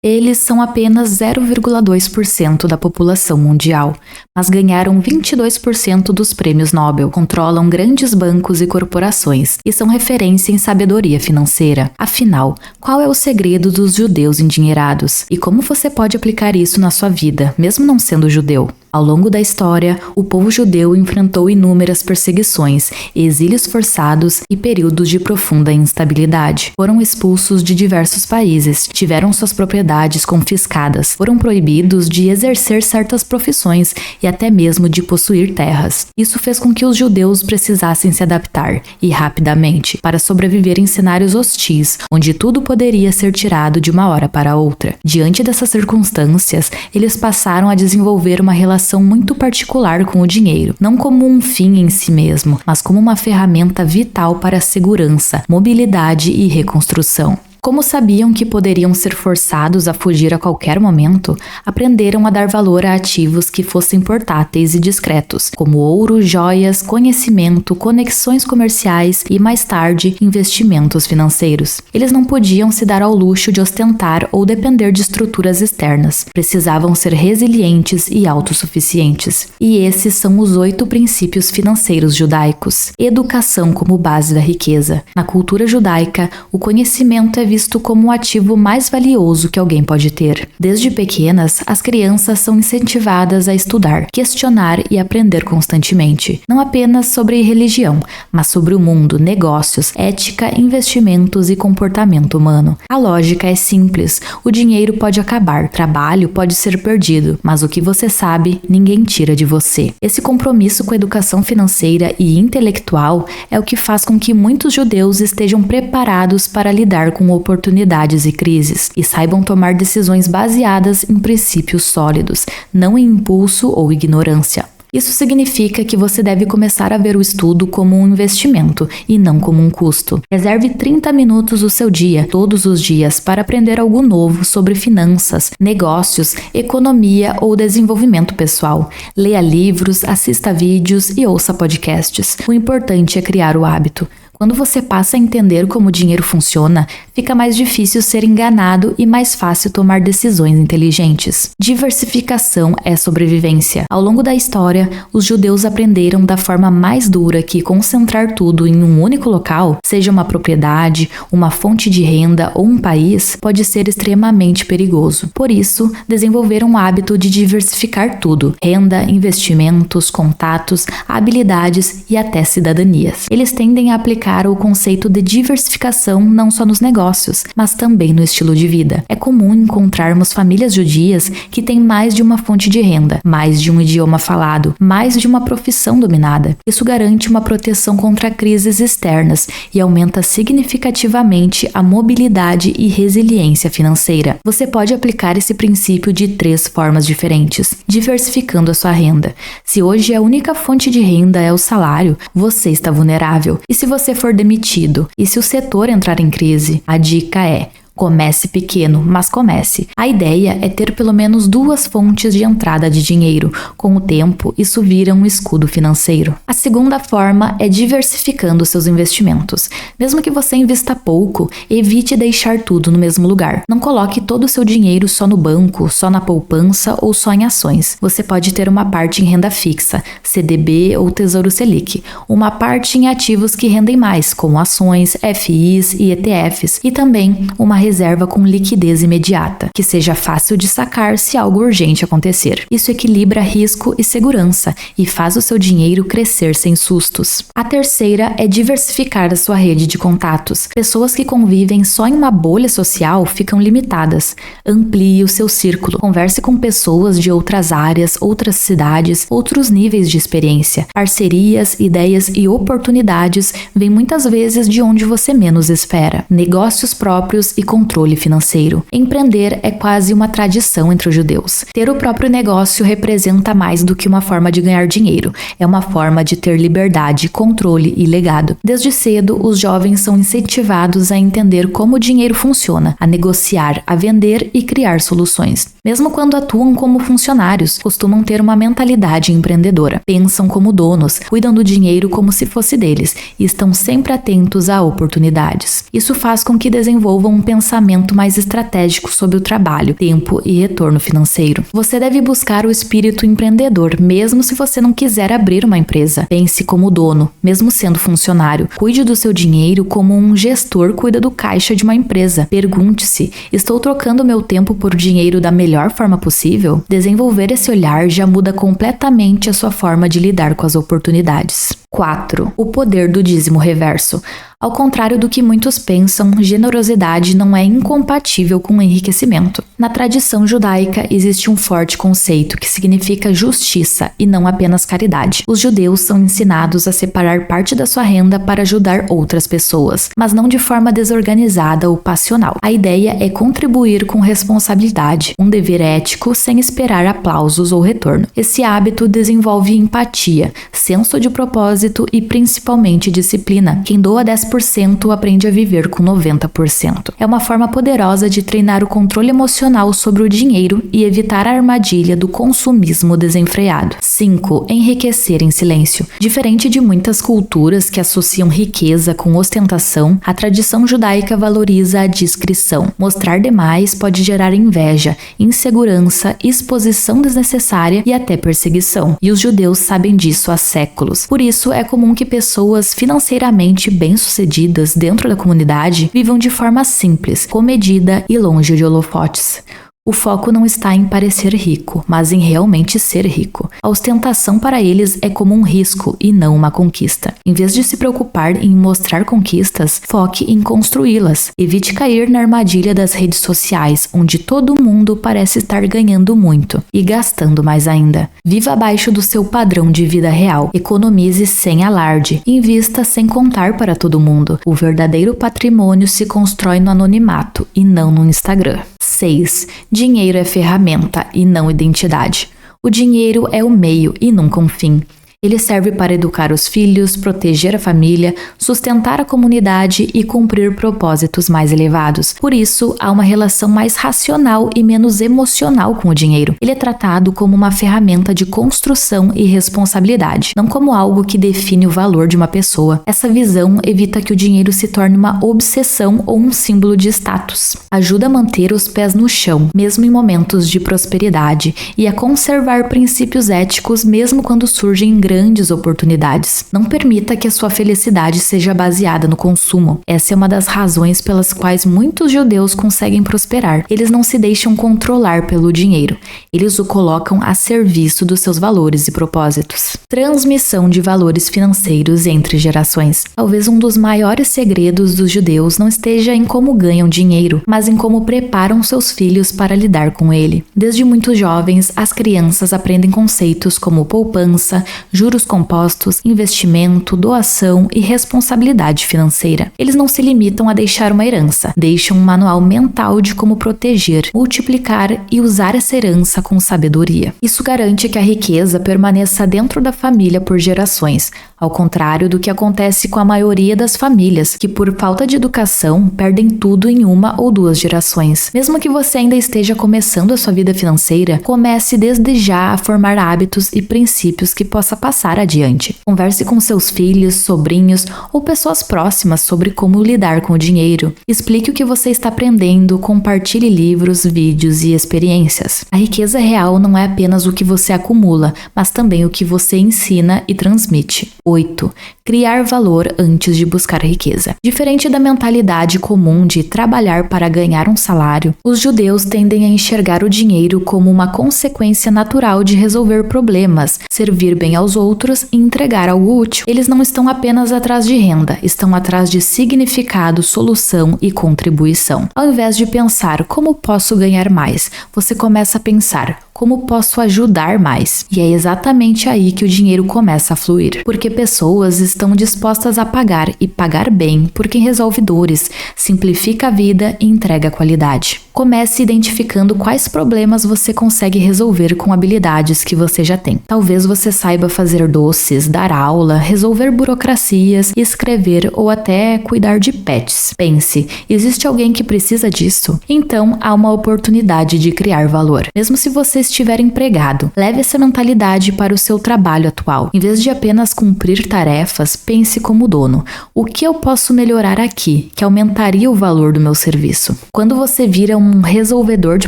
Eles são apenas 0,2% da população mundial, mas ganharam 22% dos prêmios Nobel, controlam grandes bancos e corporações e são referência em sabedoria financeira. Afinal, qual é o segredo dos judeus endinheirados? E como você pode aplicar isso na sua vida, mesmo não sendo judeu? Ao longo da história, o povo judeu enfrentou inúmeras perseguições, exílios forçados e períodos de profunda instabilidade. Foram expulsos de diversos países, tiveram suas propriedades confiscadas, foram proibidos de exercer certas profissões e até mesmo de possuir terras. Isso fez com que os judeus precisassem se adaptar, e rapidamente, para sobreviver em cenários hostis, onde tudo poderia ser tirado de uma hora para outra. Diante dessas circunstâncias, eles passaram a desenvolver uma relação muito particular com o dinheiro, não como um fim em si mesmo, mas como uma ferramenta vital para a segurança, mobilidade e reconstrução. Como sabiam que poderiam ser forçados a fugir a qualquer momento, aprenderam a dar valor a ativos que fossem portáteis e discretos, como ouro, joias, conhecimento, conexões comerciais e, mais tarde, investimentos financeiros. Eles não podiam se dar ao luxo de ostentar ou depender de estruturas externas. Precisavam ser resilientes e autossuficientes. E esses são os 8 princípios financeiros judaicos. Educação como base da riqueza. Na cultura judaica, o conhecimento é visto como o ativo mais valioso que alguém pode ter. Desde pequenas, as crianças são incentivadas a estudar, questionar e aprender constantemente, não apenas sobre religião, mas sobre o mundo, negócios, ética, investimentos e comportamento humano. A lógica é simples: o dinheiro pode acabar, trabalho pode ser perdido, mas o que você sabe, ninguém tira de você. Esse compromisso com a educação financeira e intelectual é o que faz com que muitos judeus estejam preparados para lidar com oportunidades e crises, e saibam tomar decisões baseadas em princípios sólidos, não em impulso ou ignorância. Isso significa que você deve começar a ver o estudo como um investimento e não como um custo. Reserve 30 minutos do seu dia, todos os dias, para aprender algo novo sobre finanças, negócios, economia ou desenvolvimento pessoal. Leia livros, assista vídeos e ouça podcasts. O importante é criar o hábito. Quando você passa a entender como o dinheiro funciona, fica mais difícil ser enganado e mais fácil tomar decisões inteligentes. Diversificação é sobrevivência. Ao longo da história, os judeus aprenderam da forma mais dura que concentrar tudo em um único local, seja uma propriedade, uma fonte de renda ou um país, pode ser extremamente perigoso. Por isso, desenvolveram o hábito de diversificar tudo: renda, investimentos, contatos, habilidades e até cidadanias. Eles tendem a aplicar o conceito de diversificação não só nos negócios, mas também no estilo de vida. É comum encontrarmos famílias judias que têm mais de uma fonte de renda, mais de um idioma falado, mais de uma profissão dominada. Isso garante uma proteção contra crises externas e aumenta significativamente a mobilidade e resiliência financeira. Você pode aplicar esse princípio de 3 formas diferentes, diversificando a sua renda. Se hoje a única fonte de renda é o salário, você está vulnerável. E se você for demitido, e se o setor entrar em crise, a dica é: comece pequeno, mas comece. A ideia é ter pelo menos 2 fontes de entrada de dinheiro. Com o tempo, isso vira um escudo financeiro. A segunda forma é diversificando seus investimentos. Mesmo que você invista pouco, evite deixar tudo no mesmo lugar. Não coloque todo o seu dinheiro só no banco, só na poupança ou só em ações. Você pode ter uma parte em renda fixa, CDB ou Tesouro Selic, uma parte em ativos que rendem mais, como ações, FIs e ETFs, e também uma reserva com liquidez imediata, que seja fácil de sacar se algo urgente acontecer. Isso equilibra risco e segurança e faz o seu dinheiro crescer sem sustos. A terceira é diversificar a sua rede de contatos. Pessoas que convivem só em uma bolha social ficam limitadas. Amplie o seu círculo. Converse com pessoas de outras áreas, outras cidades, outros níveis de experiência. Parcerias, ideias e oportunidades vêm muitas vezes de onde você menos espera. Negócios próprios e controle financeiro. Empreender é quase uma tradição entre os judeus. Ter o próprio negócio representa mais do que uma forma de ganhar dinheiro. É uma forma de ter liberdade, controle e legado. Desde cedo, os jovens são incentivados a entender como o dinheiro funciona, a negociar, a vender e criar soluções. Mesmo quando atuam como funcionários, costumam ter uma mentalidade empreendedora. Pensam como donos, cuidam do dinheiro como se fosse deles e estão sempre atentos a oportunidades. Isso faz com que desenvolvam um pensamento pensamento mais estratégico sobre o trabalho, tempo e retorno financeiro. Você deve buscar o espírito empreendedor, mesmo se você não quiser abrir uma empresa. Pense como dono, mesmo sendo funcionário. Cuide do seu dinheiro como um gestor cuida do caixa de uma empresa. Pergunte-se: estou trocando meu tempo por dinheiro da melhor forma possível? Desenvolver esse olhar já muda completamente a sua forma de lidar com as oportunidades. 4. O poder do dízimo reverso. Ao contrário do que muitos pensam, generosidade não é incompatível com enriquecimento. Na tradição judaica existe um forte conceito que significa justiça e não apenas caridade. Os judeus são ensinados a separar parte da sua renda para ajudar outras pessoas, mas não de forma desorganizada ou passional. A ideia é contribuir com responsabilidade, um dever ético sem esperar aplausos ou retorno. Esse hábito desenvolve empatia, senso de propósito e principalmente disciplina. Quem doa 10% aprende a viver com 90%. É uma forma poderosa de treinar o controle emocional sobre o dinheiro e evitar a armadilha do consumismo desenfreado. 5. Enriquecer em silêncio. Diferente de muitas culturas que associam riqueza com ostentação, a tradição judaica valoriza a discrição. Mostrar demais pode gerar inveja, insegurança, exposição desnecessária e até perseguição. E os judeus sabem disso há séculos. Por isso, é comum que pessoas financeiramente bem-sucedidas dentro da comunidade vivam de forma simples, comedida e longe de holofotes. O foco não está em parecer rico, mas em realmente ser rico. A ostentação para eles é como um risco e não uma conquista. Em vez de se preocupar em mostrar conquistas, foque em construí-las. Evite cair na armadilha das redes sociais, onde todo mundo parece estar ganhando muito e gastando mais ainda. Viva abaixo do seu padrão de vida real. Economize sem alarde. Invista sem contar para todo mundo. O verdadeiro patrimônio se constrói no anonimato e não no Instagram. 6. Dinheiro é ferramenta e não identidade. O dinheiro é o meio e nunca um fim. Ele serve para educar os filhos, proteger a família, sustentar a comunidade e cumprir propósitos mais elevados. Por isso, há uma relação mais racional e menos emocional com o dinheiro. Ele é tratado como uma ferramenta de construção e responsabilidade, não como algo que define o valor de uma pessoa. Essa visão evita que o dinheiro se torne uma obsessão ou um símbolo de status. Ajuda a manter os pés no chão, mesmo em momentos de prosperidade, e a conservar princípios éticos mesmo quando surgem grandes oportunidades. Não permita que a sua felicidade seja baseada no consumo. Essa é uma das razões pelas quais muitos judeus conseguem prosperar. Eles não se deixam controlar pelo dinheiro. Eles o colocam a serviço dos seus valores e propósitos. Transmissão de valores financeiros entre gerações. Talvez um dos maiores segredos dos judeus não esteja em como ganham dinheiro, mas em como preparam seus filhos para lidar com ele. Desde muito jovens, as crianças aprendem conceitos como poupança, juros compostos, investimento, doação e responsabilidade financeira. Eles não se limitam a deixar uma herança, deixam um manual mental de como proteger, multiplicar e usar essa herança com sabedoria. Isso garante que a riqueza permaneça dentro da família por gerações, ao contrário do que acontece com a maioria das famílias, que por falta de educação perdem tudo em uma ou duas gerações. Mesmo que você ainda esteja começando a sua vida financeira, comece desde já a formar hábitos e princípios que possa passar adiante. Converse com seus filhos, sobrinhos ou pessoas próximas sobre como lidar com o dinheiro. Explique o que você está aprendendo, compartilhe livros, vídeos e experiências. A riqueza real não é apenas o que você acumula, mas também o que você ensina e transmite. 8. Criar valor antes de buscar riqueza. Diferente da mentalidade comum de trabalhar para ganhar um salário, os judeus tendem a enxergar o dinheiro como uma consequência natural de resolver problemas, servir bem aos outros e entregar algo útil. Eles não estão apenas atrás de renda, estão atrás de significado, solução e contribuição. Ao invés de pensar como posso ganhar mais, você começa a pensar como posso ajudar mais. E é exatamente aí que o dinheiro começa a fluir, porque pessoas estão dispostas a pagar e pagar bem por quem resolve dores, simplifica a vida e entrega qualidade. Comece identificando quais problemas você consegue resolver com habilidades que você já tem. Talvez você saiba fazer doces, dar aula, resolver burocracias, escrever ou até cuidar de pets. Pense, existe alguém que precisa disso? Então há uma oportunidade de criar valor. Mesmo se você estiver empregado, leve essa mentalidade para o seu trabalho atual. Em vez de apenas cumprir cumprir tarefas, pense como dono. O que eu posso melhorar aqui, que aumentaria o valor do meu serviço? Quando você vira um resolvedor de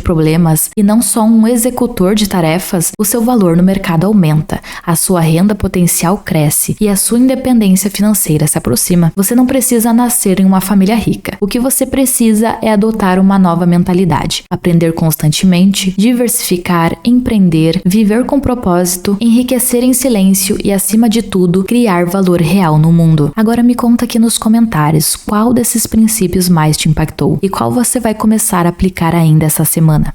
problemas e não só um executor de tarefas, o seu valor no mercado aumenta, a sua renda potencial cresce e a sua independência financeira se aproxima. Você não precisa nascer em uma família rica. O que você precisa é adotar uma nova mentalidade, aprender constantemente, diversificar, empreender, viver com propósito, enriquecer em silêncio e, acima de tudo, criar valor real no mundo. Agora me conta aqui nos comentários qual desses princípios mais te impactou e qual você vai começar a aplicar ainda essa semana.